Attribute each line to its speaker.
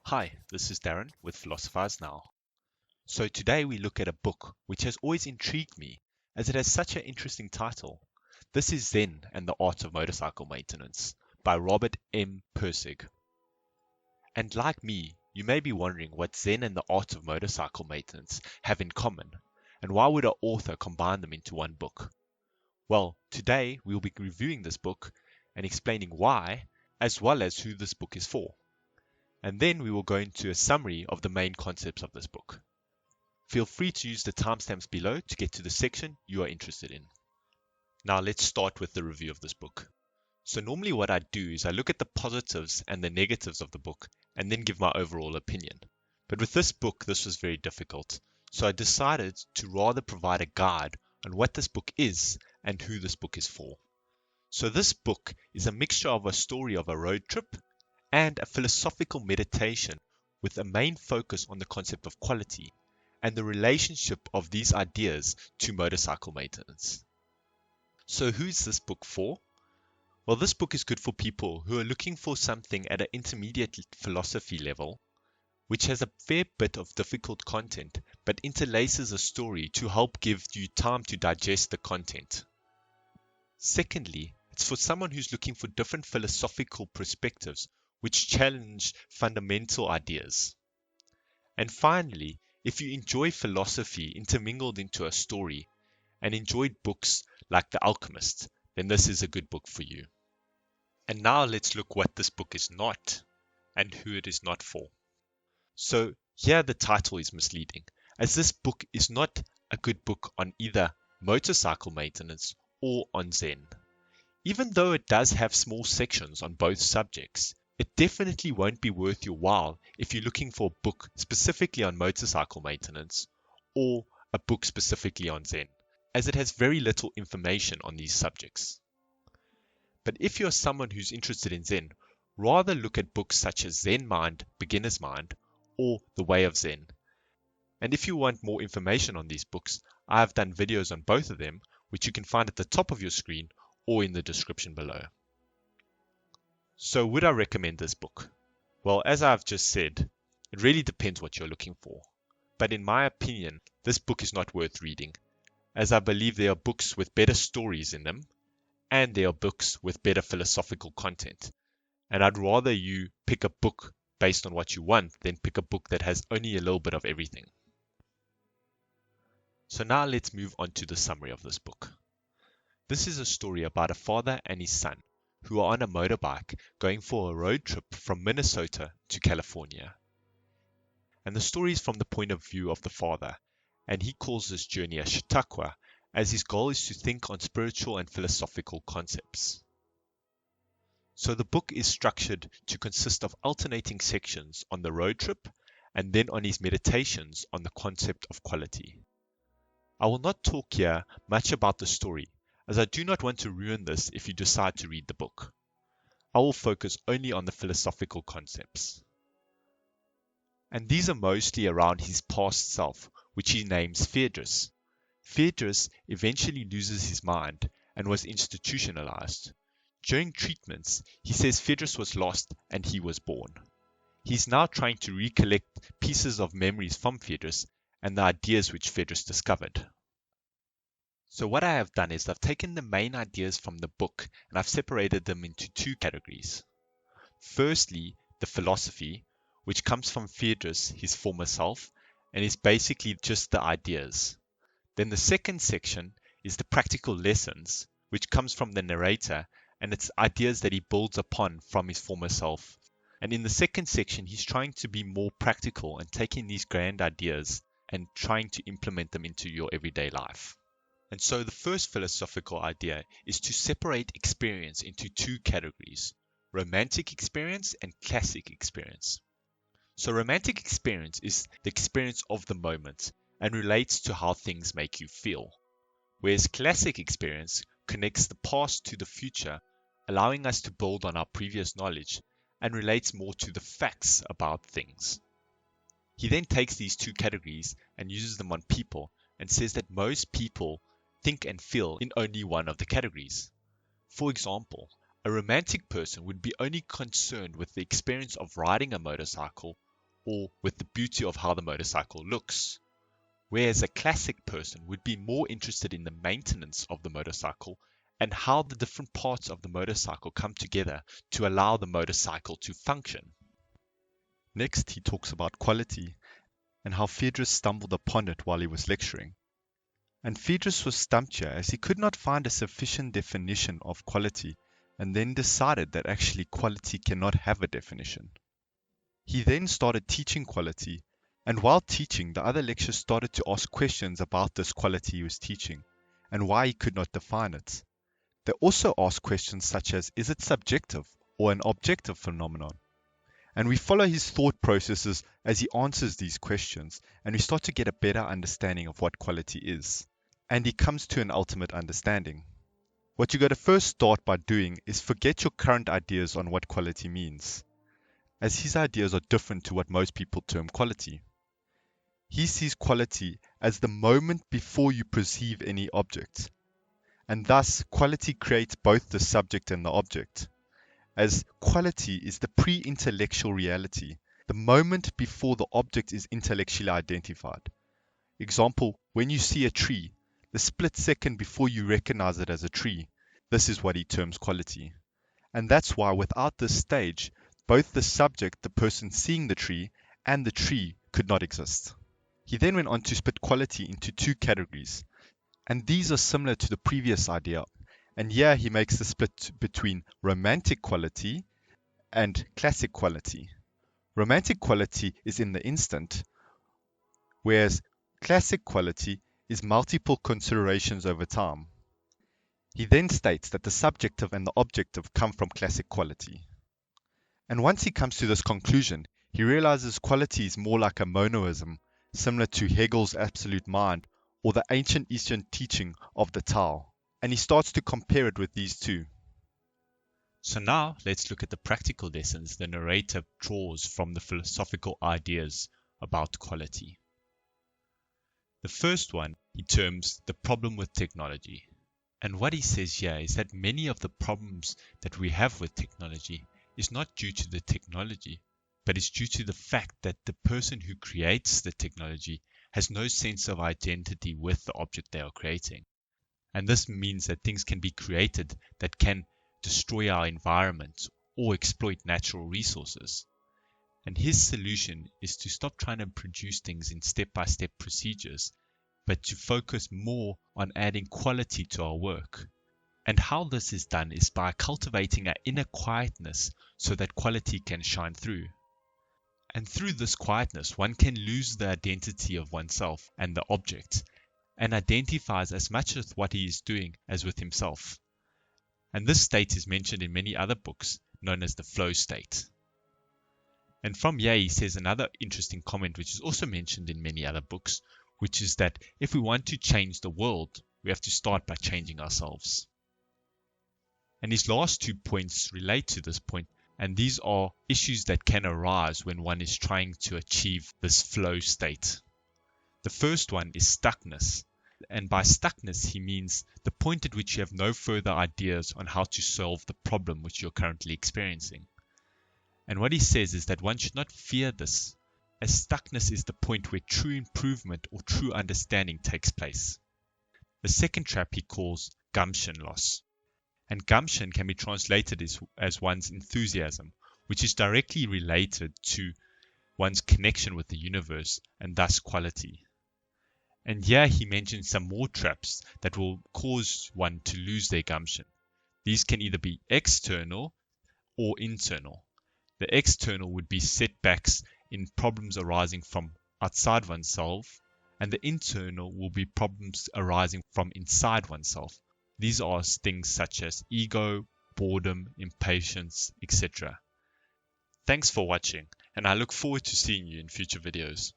Speaker 1: Hi, this is Darren with Philosophize Now. So today we look at a book which has always intrigued me as it has such an interesting title. This is Zen and the Art of Motorcycle Maintenance by Robert M. Pirsig. And like me, you may be wondering what Zen and the Art of Motorcycle Maintenance have in common, and why would an author combine them into one book? Well, today we will be reviewing this book and explaining why, as well as who this book is for. And then we will go into a summary of the main concepts of this book. Feel free to use the timestamps below to get to the section you are interested in. Now let's start with the review of this book. So normally what I do is I look at the positives and the negatives of the book and then give my overall opinion. But with this book, this was very difficult. So I decided to rather provide a guide on what this book is and who this book is for. So this book is a mixture of a story of a road trip and a philosophical meditation with a main focus on the concept of quality and the relationship of these ideas to motorcycle maintenance. So who's this book for? Well, this book is good for people who are looking for something at an intermediate philosophy level, which has a fair bit of difficult content, but interlaces a story to help give you time to digest the content. Secondly, it's for someone who's looking for different philosophical perspectives which challenge fundamental ideas. And finally, if you enjoy philosophy intermingled into a story and enjoyed books like The Alchemist, then this is a good book for you. And now let's look what this book is not and who it is not for. So here the title is misleading, as this book is not a good book on either motorcycle maintenance or on Zen. Even though it does have small sections on both subjects, it definitely won't be worth your while if you're looking for a book specifically on motorcycle maintenance or a book specifically on Zen, as it has very little information on these subjects. But if you're someone who's interested in Zen, rather look at books such as Zen Mind, Beginner's Mind, or The Way of Zen. And if you want more information on these books, I have done videos on both of them, which you can find at the top of your screen or in the description below. So would I recommend this book? Well, as I've just said, it really depends what you're looking for. But in my opinion, this book is not worth reading, as I believe there are books with better stories in them, and there are books with better philosophical content. And I'd rather you pick a book based on what you want than pick a book that has only a little bit of everything. So now let's move on to the summary of this book. This is a story about a father and his son who are on a motorbike going for a road trip from Minnesota to California. And the story is from the point of view of the father, and he calls this journey a shitakwa, as his goal is to think on spiritual and philosophical concepts. So the book is structured to consist of alternating sections on the road trip and then on his meditations on the concept of quality. I will not talk here much about the story, as I do not want to ruin this if you decide to read the book. I will focus only on the philosophical concepts. And these are mostly around his past self, which he names Phaedrus. Phaedrus eventually loses his mind and was institutionalized. During treatments, he says Phaedrus was lost and he was born. He's now trying to recollect pieces of memories from Phaedrus and the ideas which Phaedrus discovered. So what I have done is I've taken the main ideas from the book and I've separated them into two categories. Firstly, the philosophy, which comes from Phaedrus, his former self, and is basically just the ideas. Then the second section is the practical lessons, which comes from the narrator, and it's ideas that he builds upon from his former self. And in the second section, he's trying to be more practical and taking these grand ideas and trying to implement them into your everyday life. And so the first philosophical idea is to separate experience into two categories: romantic experience and classic experience. So romantic experience is the experience of the moment and relates to how things make you feel, whereas classic experience connects the past to the future, allowing us to build on our previous knowledge and relates more to the facts about things. He then takes these two categories and uses them on people and says that most people think and feel in only one of the categories. For example, a romantic person would be only concerned with the experience of riding a motorcycle or with the beauty of how the motorcycle looks. Whereas a classic person would be more interested in the maintenance of the motorcycle and how the different parts of the motorcycle come together to allow the motorcycle to function. Next, he talks about quality and how Phaedrus stumbled upon it while he was lecturing. And Phaedrus was stumped here as he could not find a sufficient definition of quality and then decided that actually quality cannot have a definition. He then started teaching quality, and while teaching, the other lecturers started to ask questions about this quality he was teaching and why he could not define it. They also asked questions such as, is it subjective or an objective phenomenon? And we follow his thought processes as he answers these questions, and we start to get a better understanding of what quality is. And he comes to an ultimate understanding. What you got to first start by doing is forget your current ideas on what quality means, as his ideas are different to what most people term quality. He sees quality as the moment before you perceive any object, and thus quality creates both the subject and the object, as quality is the pre-intellectual reality, the moment before the object is intellectually identified. Example, when you see a tree, the split second before you recognize it as a tree, this is what he terms quality. And that's why without this stage, both the subject, the person seeing the tree, and the tree could not exist. He then went on to split quality into two categories, and these are similar to the previous idea. And here he makes the split between romantic quality and classic quality. Romantic quality is in the instant, whereas classic quality is multiple considerations over time. He then states that the subjective and the objective come from classic quality. And once he comes to this conclusion, he realizes quality is more like a monoism, similar to Hegel's absolute mind or the ancient Eastern teaching of the Tao. And he starts to compare it with these two. So now let's look at the practical lessons the narrator draws from the philosophical ideas about quality. The first one he terms the problem with technology. And what he says here is that many of the problems that we have with technology is not due to the technology, but is due to the fact that the person who creates the technology has no sense of identity with the object they are creating. And this means that things can be created that can destroy our environment or exploit natural resources. And his solution is to stop trying to produce things in step-by-step procedures, but to focus more on adding quality to our work. And how this is done is by cultivating an inner quietness so that quality can shine through. And through this quietness, one can lose the identity of oneself and the object, and identifies as much with what he is doing as with himself. And this state is mentioned in many other books, known as the flow state. And from here he says another interesting comment, which is also mentioned in many other books, which is that if we want to change the world, we have to start by changing ourselves. And his last 2 points relate to this point, and these are issues that can arise when one is trying to achieve this flow state. The first one is stuckness. And by stuckness, he means the point at which you have no further ideas on how to solve the problem which you're currently experiencing. And what he says is that one should not fear this, as stuckness is the point where true improvement or true understanding takes place. The second trap he calls gumption loss. And gumption can be translated as one's enthusiasm, which is directly related to one's connection with the universe and thus quality. And here he mentions some more traps that will cause one to lose their gumption. These can either be external or internal. The external would be setbacks in problems arising from outside oneself, and the internal will be problems arising from inside oneself. These are things such as ego, boredom, impatience, etc. Thanks for watching, and I look forward to seeing you in future videos.